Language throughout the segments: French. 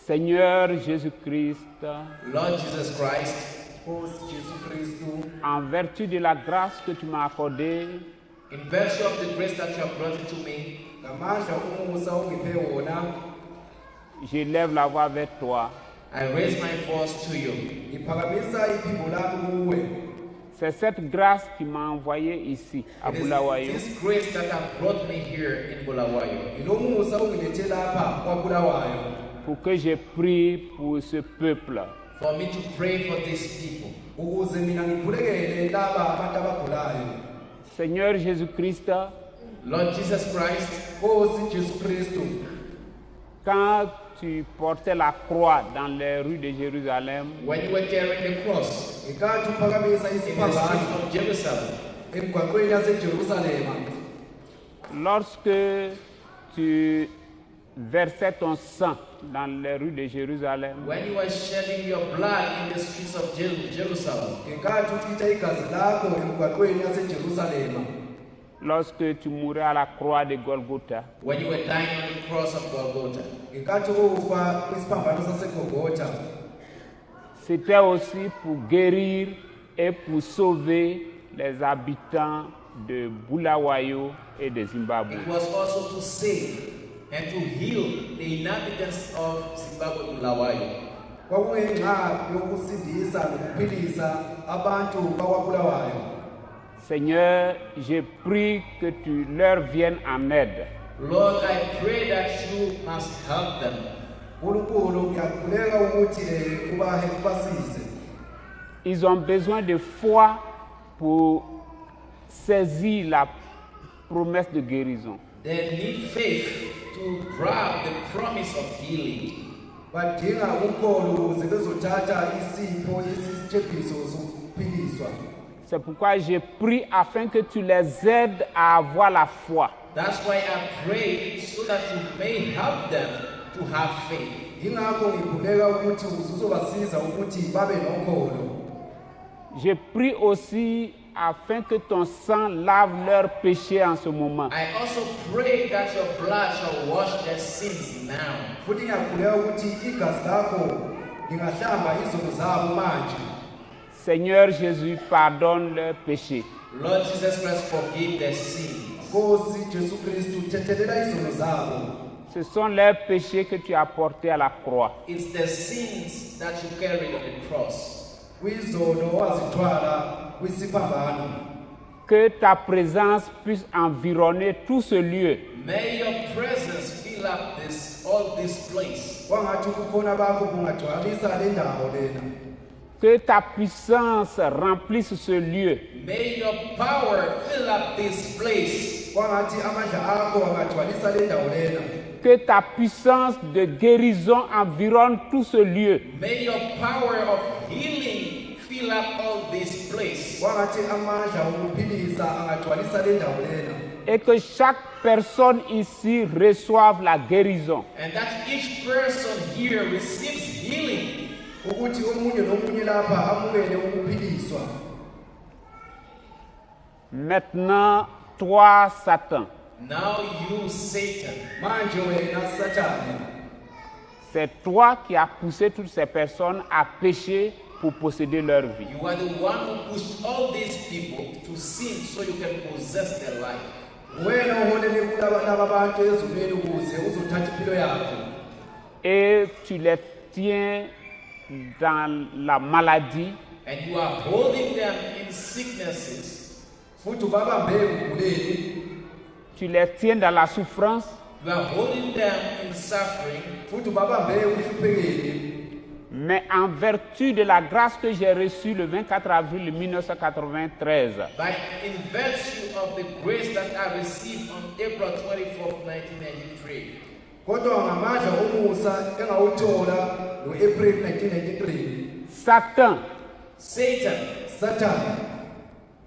Seigneur Jésus-Christ, Lord Jesus Christ, en vertu de la grâce que tu m'as accordée, in virtue of the grace that you have granted to me, j'élève la voix vers toi. I raise my voice to you. C'est cette grâce qui m'a envoyé ici, à It is Bulawayo, this grace that has brought me here in Bulawayo, pour que je prie pour ce peuple. for me to pray for these people. Seigneur Jésus-Christ, Lord Jesus Christ, quand tu portais la croix dans les rues de Jérusalem, when you were carrying the cross in the streets of Jerusalem, lorsque tu versais ton sang dans les rues de Jérusalem, when you were shedding your blood in the streets of Jerusalem, lorsque tu mourais à la croix de Golgotha, when you were dying on the cross of Golgotha, c'était aussi pour guérir et pour sauver les habitants de Bulawayo et de Zimbabwe. it was also to save and to heal the inhabitants of Zimbabwe Bulawayo. Seigneur, je prie que tu leur viennes en aide. Lord, I pray that you must help them. Ils ont besoin de foi pour saisir la promesse de guérison. They need faith to grab the promise of healing. C'est pourquoi je prie afin que tu les aides à avoir la foi. That's why I pray so that you may help them to have faith. Je prie aussi afin que ton sang lave leurs péchés en ce moment. I also pray that your blood shall wash their sins now. Seigneur Jésus, pardonne leurs péchés. Lord Jesus Christ, forgive their sins. Ce sont leurs péchés que tu as portés à la croix. It's the sins that you carried on the cross. Que ta présence puisse environner tout ce lieu. May your presence fill up all this place. Que ta puissance remplisse ce lieu. May your power fill up this place. Que ta puissance de guérison environne tout ce lieu. May your power of healing fill up all this place. Et que chaque personne ici reçoive la guérison. And that each person here receives healing. Maintenant, toi, Satan, Now you, Satan, c'est toi qui as poussé toutes ces personnes à pécher pour posséder leur vie. you are the one who pushed all these people to sin so you can possess their life. Et tu les tiens dans la maladie, And you are holding them in sicknesses. tu les tiens dans la souffrance, You are holding them in suffering. mais en vertu de la grâce que j'ai reçue le 24 avril 1993, But in virtue of the grace that I received on April 24th, 1993, Satan, Satan,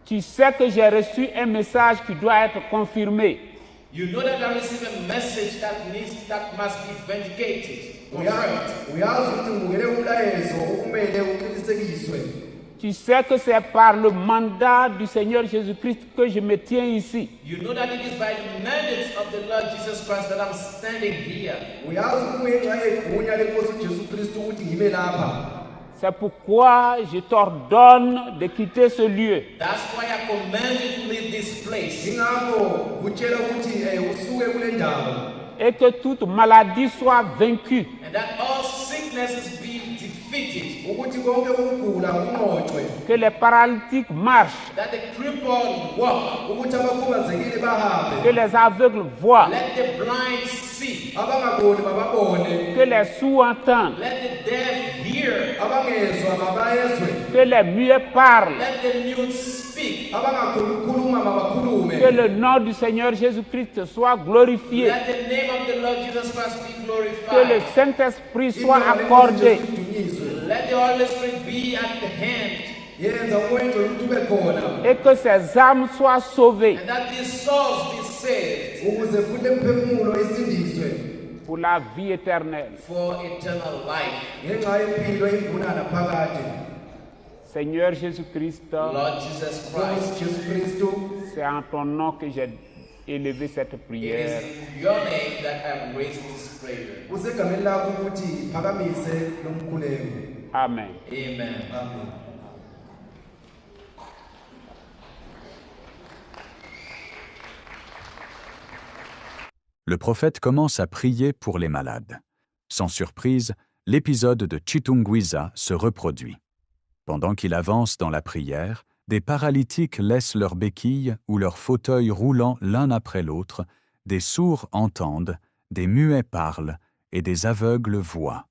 tu sais que j'ai reçu un message qui doit être confirmé. you know that I received a message that must be vindicated. Confirmed. Tu sais que c'est par le mandat du Seigneur Jésus-Christ que je me tiens ici. You know that it is by the mandate of the Lord Jesus Christ that I'm standing here. C'est pourquoi je t'ordonne de quitter ce lieu. That's why I command you to leave this place. Et que toute maladie soit vaincue. And that all sicknesses be defeated. Que les paralytiques marchent. That the crippled walk. Que les aveugles voient. Let the blind see. Que les sourds entendent. Let the deaf hear. Que les muets parlent. Let the mute speak. Que le nom du Seigneur Jésus-Christ soit glorifié. Let the name of the Lord Jesus Christ be glorified. Que le Saint-Esprit soit accordé. Let the Holy Spirit be at the hand. Et que ces âmes soient sauvées. And that these souls be saved. Pour la vie éternelle. For eternal life. Seigneur Jésus-Christ, Lord Jesus Christ, c'est en ton nom que j'ai élevé cette it prière. is in your name that I have raised this prayer. Amen. Amen. Le prophète commence à prier pour les malades. Sans surprise, l'épisode de Chitungwiza se reproduit. Pendant qu'il avance dans la prière, des paralytiques laissent leurs béquilles ou leurs fauteuils roulant l'un après l'autre, des sourds entendent, des muets parlent et des aveugles voient.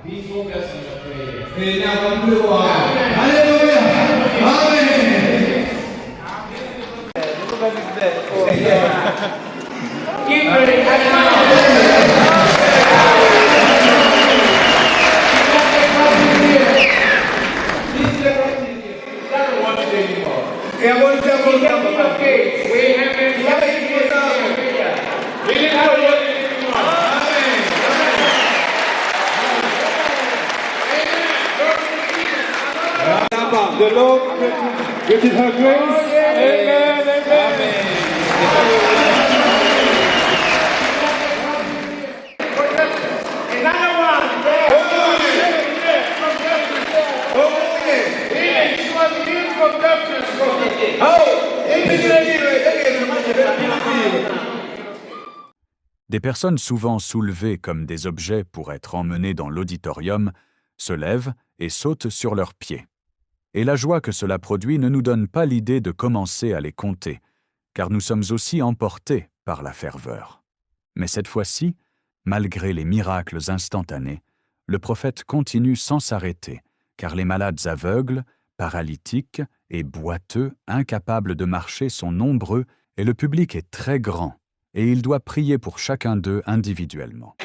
Be focused on your prayer. Keep praying. The Lord granted her grace. Amen. Amen. Des personnes souvent soulevées comme des objets pour être emmenées dans l'auditorium se lèvent et sautent sur leurs pieds. Et la joie que cela produit ne nous donne pas l'idée de commencer à les compter, car nous sommes aussi emportés par la ferveur. Mais cette fois-ci, malgré les miracles instantanés, le prophète continue sans s'arrêter, car les malades aveugles, paralytiques et boiteux, incapables de marcher sont nombreux et le public est très grand, et il doit prier pour chacun d'eux individuellement.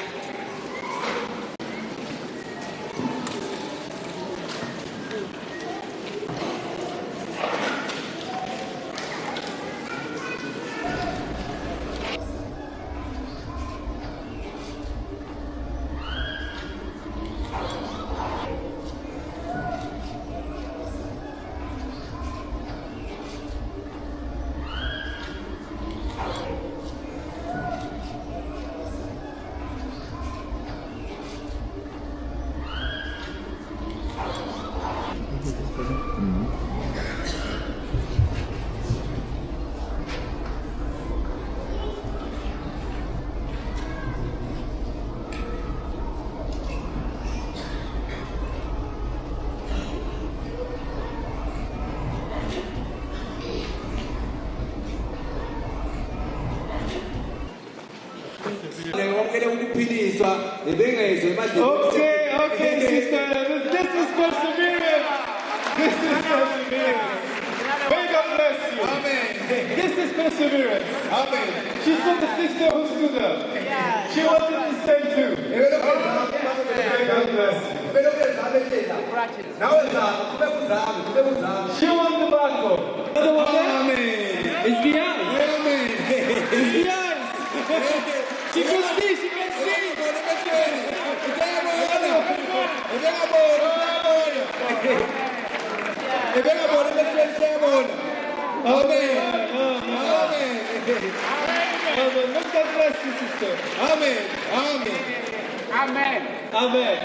Okay, sister. This is perseverance. This is perseverance. May God bless you. Amen. This is perseverance. Amen. She saw the sister who stood up. She wanted to say too. May God bless you. She won the battle. Amen. It's the eyes. Amen. It's the eyes. She can see. She can see. ebengabona behleli seyabona. Amen. Amen. Amen. Let God bless you, sister. Amen. Amen. Amen. Amen.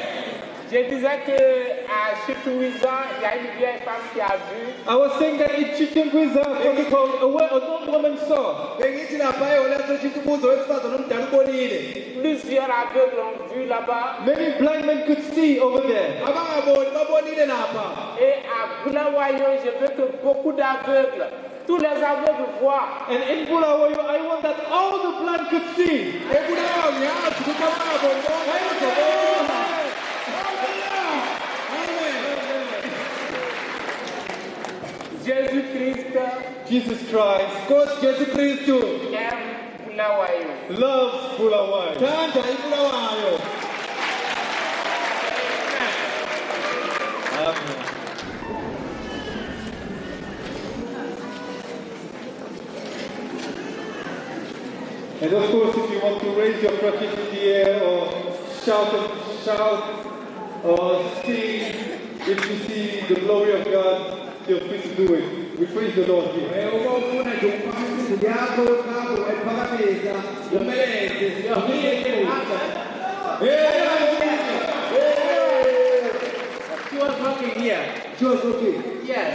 Je disais que à Chitouizan, il y a une vieille femme qui a vu. I was saying that in Chitungwiza, an old woman saw. Bengithi lapha eholasa Chitumuzo wesifazana omdala ubonile. Plusieurs aveugles ont vu là-bas. Many blind men could see over there. Abangaboni babonile lapha. Et à Bulawayo, je veux que beaucoup d'aveugles, tous les aveugles voient. And in Bulawayo, I want that all the blind could see. Ebulawayo ngiyazi ukuthi abangaboni bonke. Jesus Christ, Coach Jesus Christ, Aime Bulawayo. loves Bulawayo. Thanda iBulawayo. Amen. And of course, if you want to raise your crutches in the air or shout, or sing, if you see the glory of God, feel free to do it. We praise the Lord here. She was working here. She was working. Yes.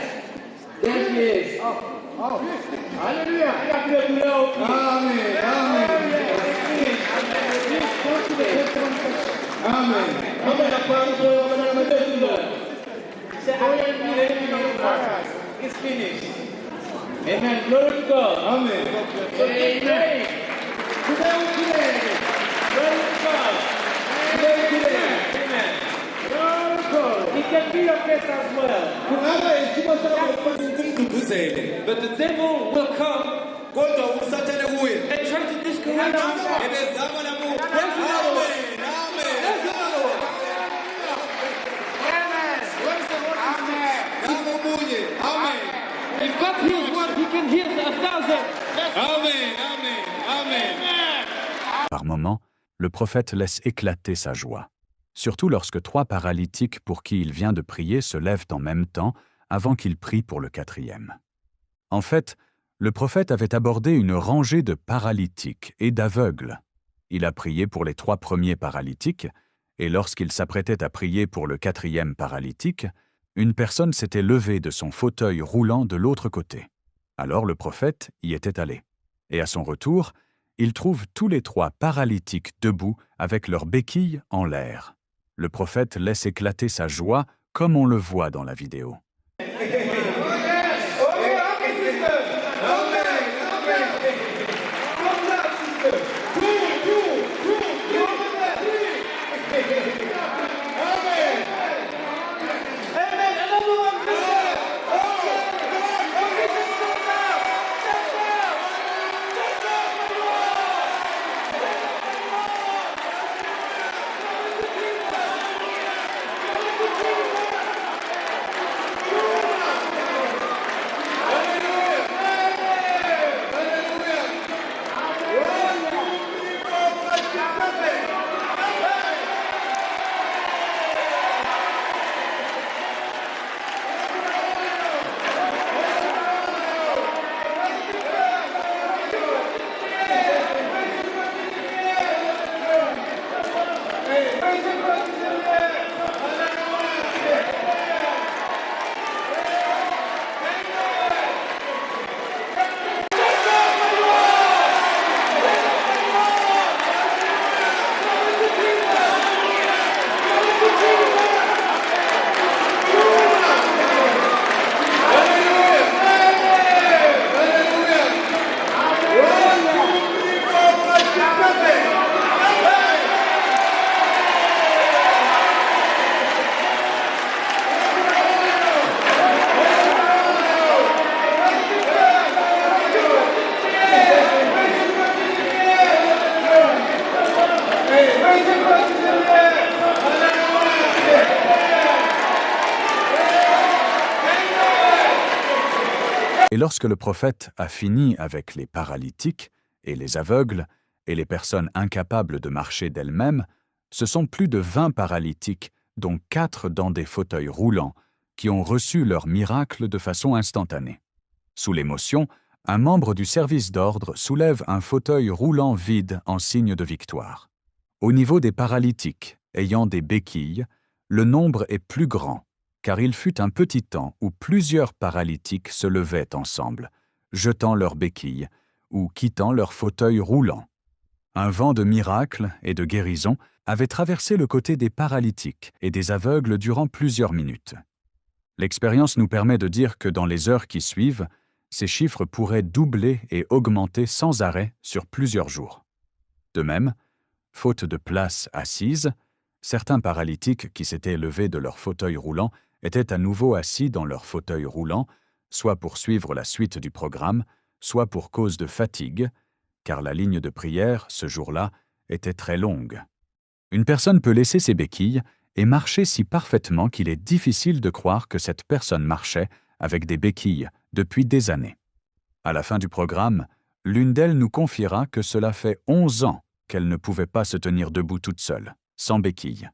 There she is. Oh. Hallelujah. Amen. It's finished. Amen. Glory to God. Amen. Amen. Glory to God. Amen. Glory to God. It can be your case as well. But the devil will come and try to discourage If God heals one, he can heal 1,000. Par moments, le prophète laisse éclater sa joie, surtout lorsque 3 paralytiques pour qui il vient de prier se lèvent en même temps avant qu'il prie pour le 4e. En fait, le prophète avait abordé une rangée de paralytiques et d'aveugles. Il a prié pour les 3 premiers paralytiques, et lorsqu'il s'apprêtait à prier pour le 4e paralytique, une personne s'était levée de son fauteuil roulant de l'autre côté. Alors le prophète y était allé. Et à son retour, il trouve tous les 3 paralytiques debout avec leurs béquilles en l'air. Le prophète laisse éclater sa joie comme on le voit dans la vidéo. Et lorsque le prophète a fini avec les paralytiques et les aveugles et les personnes incapables de marcher d'elles-mêmes, ce sont plus de 20 paralytiques, dont 4 dans des fauteuils roulants, qui ont reçu leur miracle de façon instantanée. Sous l'émotion, un membre du service d'ordre soulève un fauteuil roulant vide en signe de victoire. Au niveau des paralytiques ayant des béquilles, le nombre est plus grand, car il fut un petit temps où plusieurs paralytiques se levaient ensemble, jetant leurs béquilles ou quittant leur fauteuil roulant. Un vent de miracles et de guérison avait traversé le côté des paralytiques et des aveugles durant plusieurs minutes. L'expérience nous permet de dire que dans les heures qui suivent, ces chiffres pourraient doubler et augmenter sans arrêt sur plusieurs jours. De même, faute de place assise, certains paralytiques qui s'étaient levés de leur fauteuil roulant étaient à nouveau assis dans leur fauteuil roulant, soit pour suivre la suite du programme, soit pour cause de fatigue, car la ligne de prière, ce jour-là, était très longue. Une personne peut laisser ses béquilles et marcher si parfaitement qu'il est difficile de croire que cette personne marchait avec des béquilles depuis des années. À la fin du programme, l'une d'elles nous confiera que cela fait 11 ans qu'elle ne pouvait pas se tenir debout toute seule, sans béquilles.